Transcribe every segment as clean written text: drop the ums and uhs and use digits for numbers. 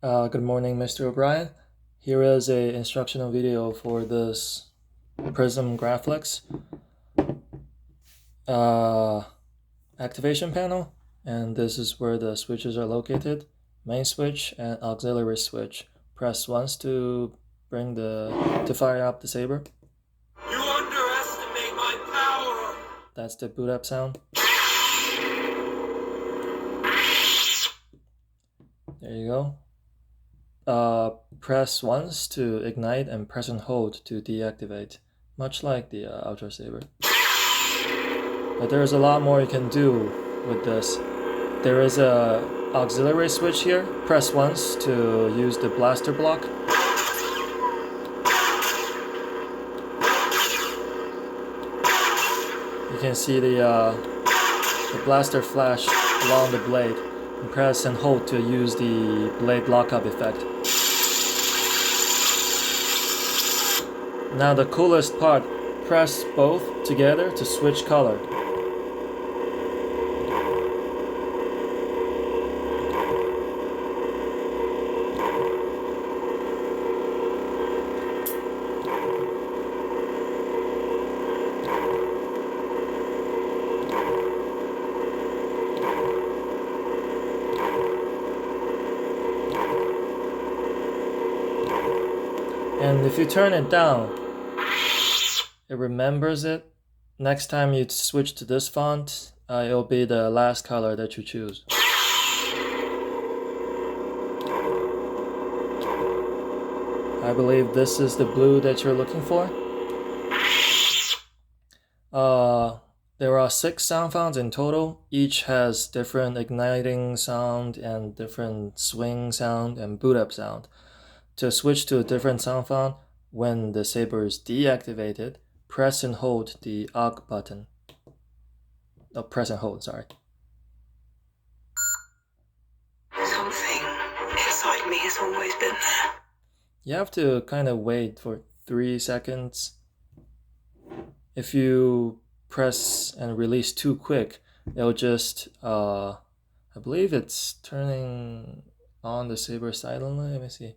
Good morning, Mr. O'Brien. Here is a instructional video for this Prism Graflex activation panel, and this is where the switches are located: main switch and auxiliary switch. Press once to fire up the saber. You underestimate my power! That's the boot up sound. There you go. Press once to ignite and press and hold to deactivate, much like the Ultra Saber. But there's a lot more you can do with this. There is a auxiliary switch here. Press once to use the blaster block. You can see the blaster flash along the blade. And press and hold to use the blade lockup effect. Now the coolest part, press both together to switch color. And if you turn it down, it remembers it. Next time you switch to this font, it'll be the last color that you choose. I believe this is the blue that you're looking for. There are 6 sound founts in total. Each has different igniting sound and different swing sound and boot up sound. To switch to a different sound font, when the saber is deactivated, press and hold the AUG button. Press and hold, sorry. Something inside me has always been there. You have to kind of wait for 3 seconds. If you press and release too quick, it'll just, I believe it's turning on the saber silently. Let me see.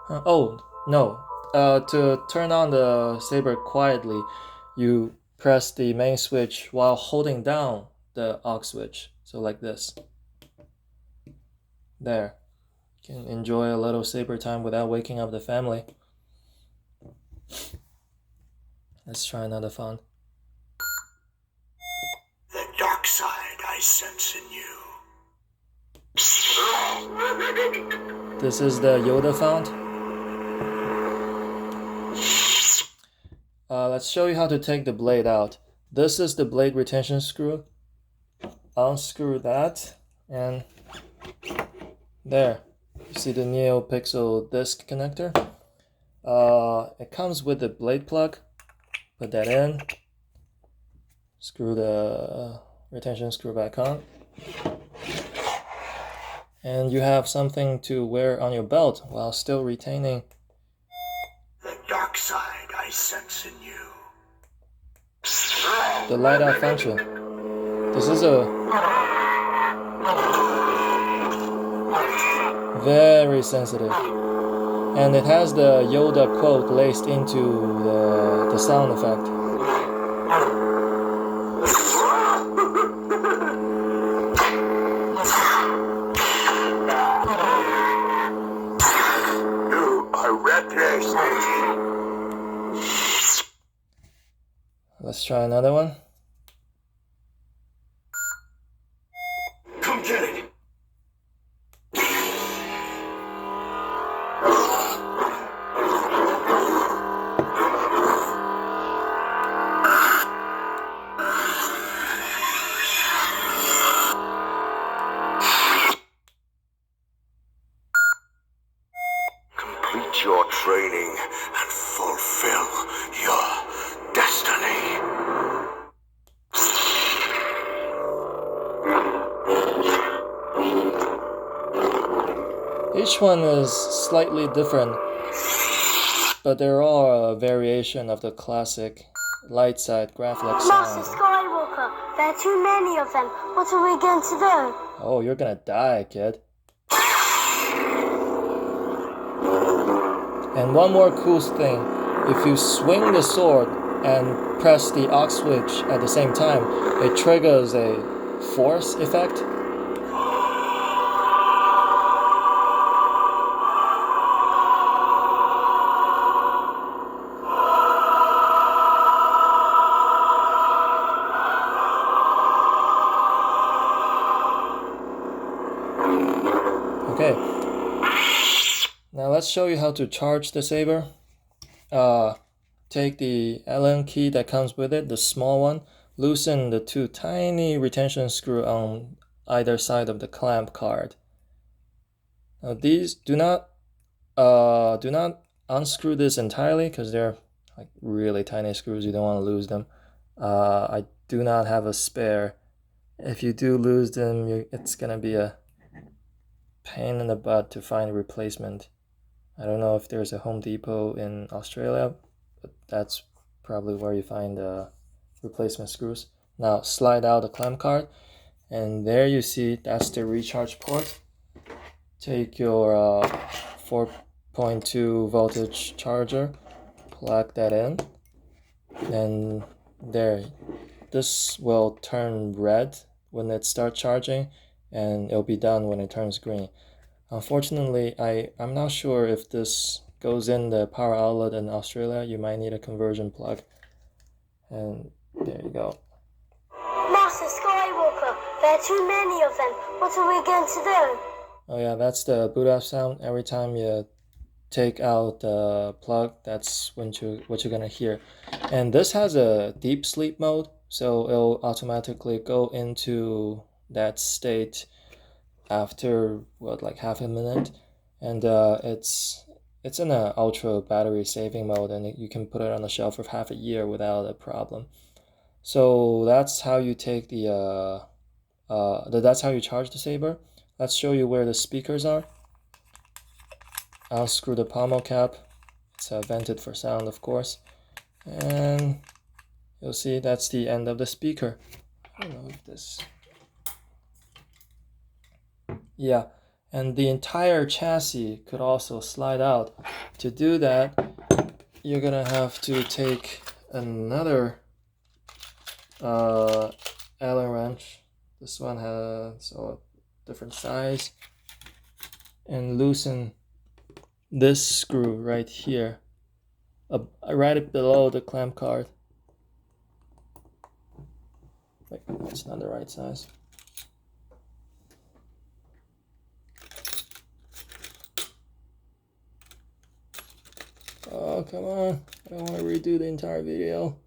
Oh, no. To turn on the saber quietly, you press the main switch while holding down the AUX switch. So like this. There. You can enjoy a little saber time without waking up the family. Let's try another font. The dark side I sense in you. This is the Yoda font. Let's show you how to take the blade out. This is the blade retention screw. Unscrew that, and there. You see the NeoPixel disc connector? It comes with the blade plug. Put that in. Screw the retention screw back on. And you have something to wear on your belt while still retaining The dark side I sense in you. the light out function. This is a very sensitive, and it has the Yoda quote laced into the sound effect. You are reckless. Let's try another one. Come get it. Complete your training and fulfill your destiny. Each one is slightly different, but they're all a variation of the classic light side, graphic Master sound. Skywalker, there are too many of them. What are we going to do? Oh, you're gonna die, kid. And one more cool thing, if you swing the sword and press the aux switch at the same time, it triggers a force effect. Okay, now let's show you how to charge the saber. Take the Allen key that comes with it, the small one, loosen the two tiny retention screw on either side of the clamp card. Now these do not unscrew this entirely because they're like really tiny screws. You don't want to lose them. I do not have a spare. If you do lose them, it's gonna be a pain in the butt to find a replacement. I don't know if there's a Home Depot in Australia, but that's probably where you find replacement screws. Now slide out the clamp card, and there you see that's the recharge port. Take your 4.2 voltage charger, plug that in, and there, this will turn red when it starts charging, and it'll be done when it turns green. Unfortunately, I'm not sure if this goes in the power outlet in Australia. You might need a conversion plug. And there you go. Master Skywalker, there are too many of them. What are we going to do? Oh yeah, that's the boot up sound. Every time you take out the plug, that's what you're gonna hear. And this has a deep sleep mode, so it'll automatically go into that state after like half a minute, and it's in an ultra battery saving mode, and you can put it on the shelf for half a year without a problem. So that's how you take that's how you charge the saber. Let's show you where the speakers are. Unscrew the pommel cap. It's vented for sound, of course, and you'll see that's the end of the speaker. I don't know if this. Yeah, and the entire chassis could also slide out. To do that, you're gonna have to take another Allen wrench. This one has a different size, and loosen this screw right here, right below the clamp card. Wait, it's not the right size. Oh, come on. I don't want to redo the entire video.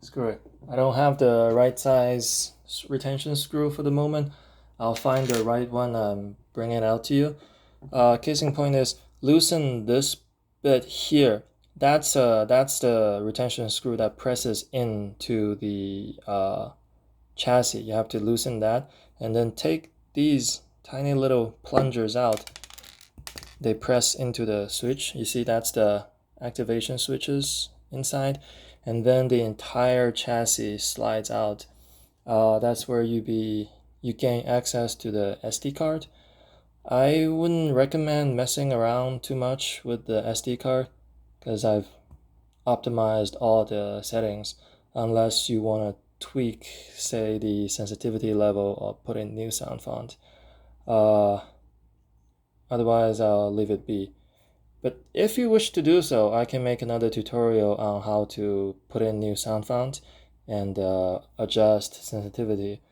Screw it. I don't have the right size retention screw for the moment. I'll find the right one and bring it out to you. Case in point is loosen this bit here. That's the retention screw that presses into the chassis. You have to loosen that, and then take these tiny little plungers out. They press into the switch. You see that's the activation switches inside, and then the entire chassis slides out. That's where you gain access to the SD card. I wouldn't recommend messing around too much with the SD card because I've optimized all the settings, unless you want to tweak, say, the sensitivity level or put in new sound font. Otherwise, I'll leave it be. But if you wish to do so, I can make another tutorial on how to put in new sound font and adjust sensitivity.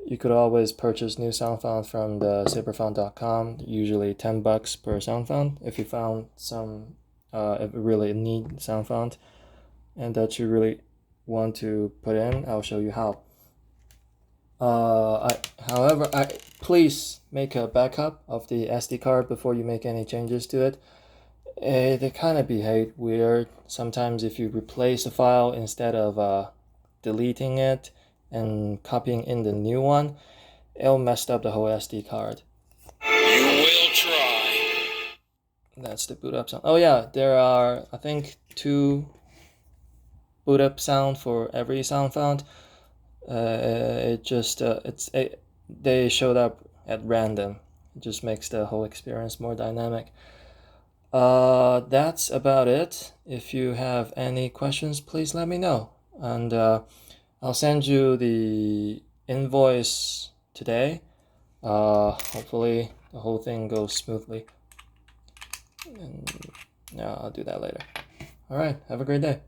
You could always purchase new sound font from the saberfont.com, usually $10 per sound font. If you found some really need sound font and that you really want to put in, I'll show you how. However, please make a backup of the SD card before you make any changes to it. They kind of behave weird. Sometimes if you replace the file instead of deleting it and copying in the new one, it'll mess up the whole SD card. You will try. That's the boot up sound. Oh yeah, there are, I think, 2 boot up sound for every sound font. They showed up at random. It just makes the whole experience more dynamic. That's about it. If you have any questions, please let me know. And I'll send you the invoice today. Hopefully the whole thing goes smoothly. And yeah, I'll do that later. All right, have a great day.